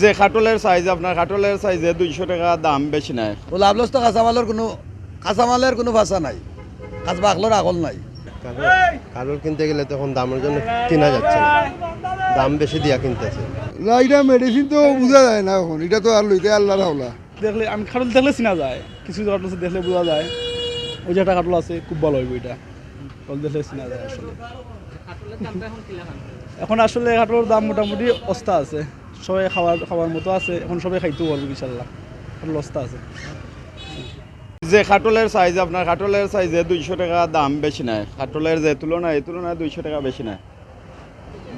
যে খাটলের সাইজ আপনার খাটলের সাইজে 200 টাকা দাম বেশি নাই। ও লাভলস তো কাঁচামালের কোনো ভাষা নাই, কাঁচ বাকলোর আকল নাই। কারোর কিনতে গেলে তখন দামের জন্য কিনা যাচ্ছে না, দাম বেশি দিয়া কিনতেছে। না এটা মেডিসিন তো বোঝা যায় না এখন, এটা তো আর লইতে আল্লাহর হাওলা। দেখলে আমি খাটল দেখলে চিনা যায়, কিছু কাটল দেখলে বোঝা যায় ওই যে একটা কাটল আছে খুব ভালো হইব, এটা কাটল দেখলে চিনা যায়। আসলে এখন আসলে কাটলের দাম মোটামুটি অস্তা আছে, সবাই খাওয়ার মতো আছে, এখন সবাই খাইতেও পারবে ইনশাল্লাহ, কাটল অস্তা আছে। যে খাটলের সাইজ আপনার খাটলের সাইজে 200 টাকা দাম বেশি নাই, খাটলের যে তুলনায় এই তুলনায় 200 টাকা বেশি নাই।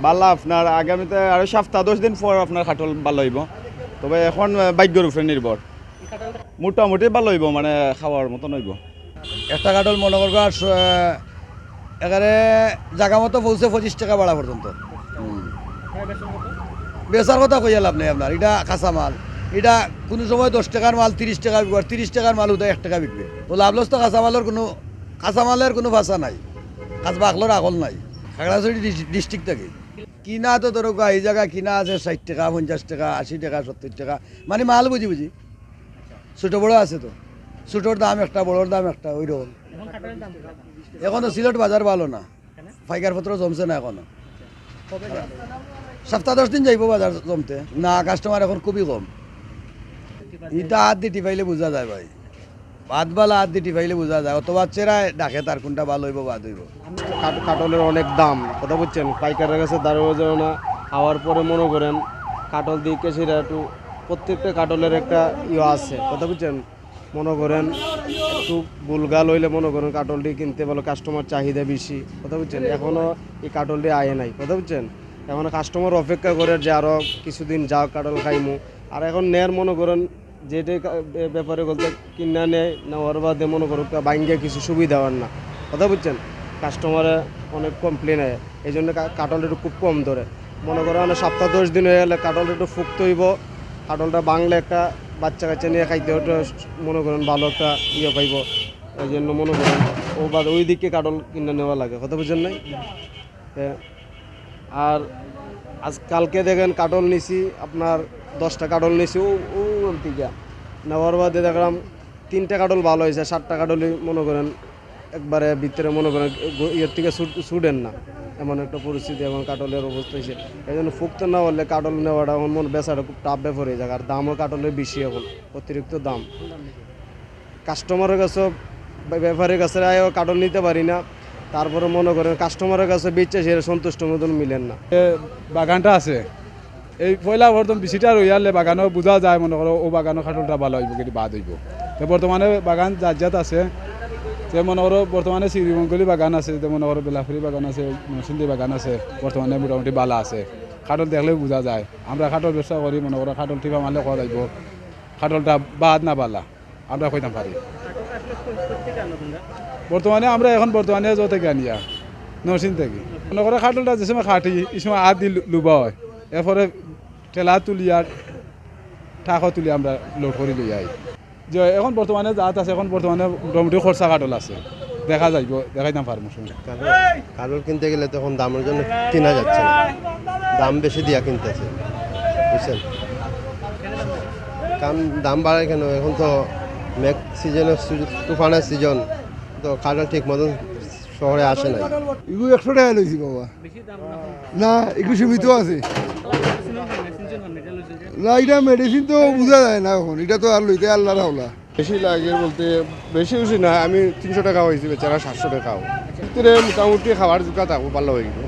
বালা আপনার আগামীতে আরো সপ্তাহ 10 দিন পর আপনার খাটল ভালো হইব, তবে এখন ভাগ্যের উপরে নির্ভর। মোটামুটি ভালো হইব, মানে খাওয়ার মতন হইব। একটা কাটল মনে করবো আর এখানে জায়গা মতো পৌঁছে 25 টাকা ভাড়া পর্যন্ত। বেচার কথা কইয়া লাভ নেই আপনার, এটা কাঁচা মাল, এটা কোনো সময় 10 টাকার মাল 30 টাকা বিকবে, 30 টাকার মাল উদয় 1 টাকা বিকবে। তো লাভলস তো কাঁচামালের কোনো ভাষা নাই, কাঁচ বাকলোর আকল নাই। খাগড়াছড়ি ডিস্ট্রিক্ট থেকে কিনা তো ধরো এই জায়গা কিনা আছে 60 টাকা 50 টাকা 80 টাকা 70 টাকা, মানে মাল বুঝি ছোটো বড়ো আছে, তো ছোটোর দাম একটা বড়োর দাম একটা, ওই রকম। এখনো সিলেট বাজার ভালো না, পাইকার পত্র জমছে না এখনো, সপ্তাহ 10 দিন যাইব বাজার জমতে না, কাস্টমার এখন খুবই কম। এটা হাত দিয়ে টিপাইলে বোঝা যায় ভাই, বাদবালা হাত দিয়ে টিপাইলে বোঝা যায়, অত বাচ্চারা ডাকে তার কোনটা ভালো হইব বাদ হইব। কাটলের অনেক দাম, কথা বুঝছেন, পাইকারের কাছে দাঁড়ানো যায় না। হওয়ার পরে মনে করেন কাটল দিয়ে কেসিরা একটু, প্রত্যেকটা কাটলের একটা আছে, কথা বুঝছেন। মনে করেন একটু বুলগাল হইলে মনে করেন কাটলটি কিনতে বলো, কাস্টমার চাহিদা বেশি, কথা বুঝছেন। এখনও এই কাটলটি আয়ে নাই, কথা বুঝছেন। এখন কাস্টমার অপেক্ষা করে যে আরও কিছুদিন যাও কাটল খাইমু। আর এখন নেয়ার মনে করেন যেটাই ব্যাপারে বলতে কিনা নেওয়ার বাদে মনে করুন বাইঙ্গে কিছু সুবিধা হওয়ার না, কথা বুঝছেন। কাস্টমারে অনেক কমপ্লেন হয়, এই জন্য কাটল একটু খুব কম ধরে। মনে করেন সপ্তাহ 10 দিন হয়ে গেলে কাটল একটু ফুক্ত হইব, কাটলটা বাংলা একটা বাচ্চা কাচ্চা নিয়ে খাইতে ওটা মনে করেন ভালো একটা পাইব। এই জন্য মনে করেন ও বাদ ওই দিকে কাটল কিনে নেওয়া লাগে, কথা বুঝছেন নাই। আর কালকে দেখেন কাটল নিছি আপনার 10টা কাটল নিছি ও দিকে নেওয়ার বাদে দেখলাম 3টা কাটল ভালো হয়েছে, 7টা কাটলই মনে করেন একবারে ভিতরে মনে করেন ইয়ের থেকে ছুটেন না, এমন একটা পরিস্থিতি এখন কাটলের অবস্থা হয়েছে। এই জন্য ফুকতে না হলে কাটল নেওয়াটা এখন মনে বেচাটা খুব টাফ ব্যাপার হয়ে যায়। আর দামও কাটলের বেশি, এখন অতিরিক্ত দাম। কাস্টমারের কাছে ব্যাপারের কাছে কাটল নিতে পারি না, তারপরে মনে করেন কাস্টমারের কাছে বেচে সেটা সন্তুষ্ট মতন মিলেন না। বাগানটা আছে এই পয়লা বর্তমান বেশিটা রইয়ালে বাগানও বোঝা যায়, মনে করো ও বাগানও খাটলটা ভালো হইব কিন্তু বাদ হইব। তো বর্তমানে বাগান জাত আছে, যে মনে করো বর্তমানে শ্রীমঙ্গলী বাগান আছে, যে মনে করো বেলাফুরি বাগান আছে, নরসিংদী বাগান আছে, বর্তমানে মোটামুটি বালা আছে। খাটল দেখলেও বোঝা যায়, আমরা খাটল ব্যবসা করি, মনে করো খাটল টিপা মারলে করা যাইব, খাটলটা বাদ না বালা আমরা কইতাম পারি। বর্তমানে আমরা এখন বর্তমানে যত থেকে আনিয়া নরসিং থেকে মনে করো খাটলটা যে সময় খাটি এই সময় হাত দিয়ে লুবা হয়, এরপরে ঠেলা তুলিয়া ঠাকো তুলি আমরা লোড করে লই আই। যে এখন বর্তমানে জাত আছে, এখন বর্তমানে মোটামুটি খরচা কাটল আছে, দেখা যাইব, দেখাইতাম পারবো। কাটল কিনতে গেলে তখন দামের জন্য কিনা যাচ্ছে না, দাম বেশি দিয়া কিনতেছে, বুঝছেন। কারণ দাম বাড়ায় কেন, এখন তো মেঘ সিজনের তুফানের সিজন, তো কাটল ঠিক মতন শহরে আসে না। এগুলো 100 টাকা লইছি বাবা, না একটু সীমিত আছে না, এটা মেডিসিন তো বোঝা যায় না এখন, এটা তো আর লইতে আল্লাহর হাওলা। বেশি লাগে বলতে বেশি বেশি না, আমি 300 টাকা হয়েছি, বেচারা 700 টাকাও। ভিতরে মোটামুটি খাবার জোগাড় থাকবো ভালো হয়ে গেল।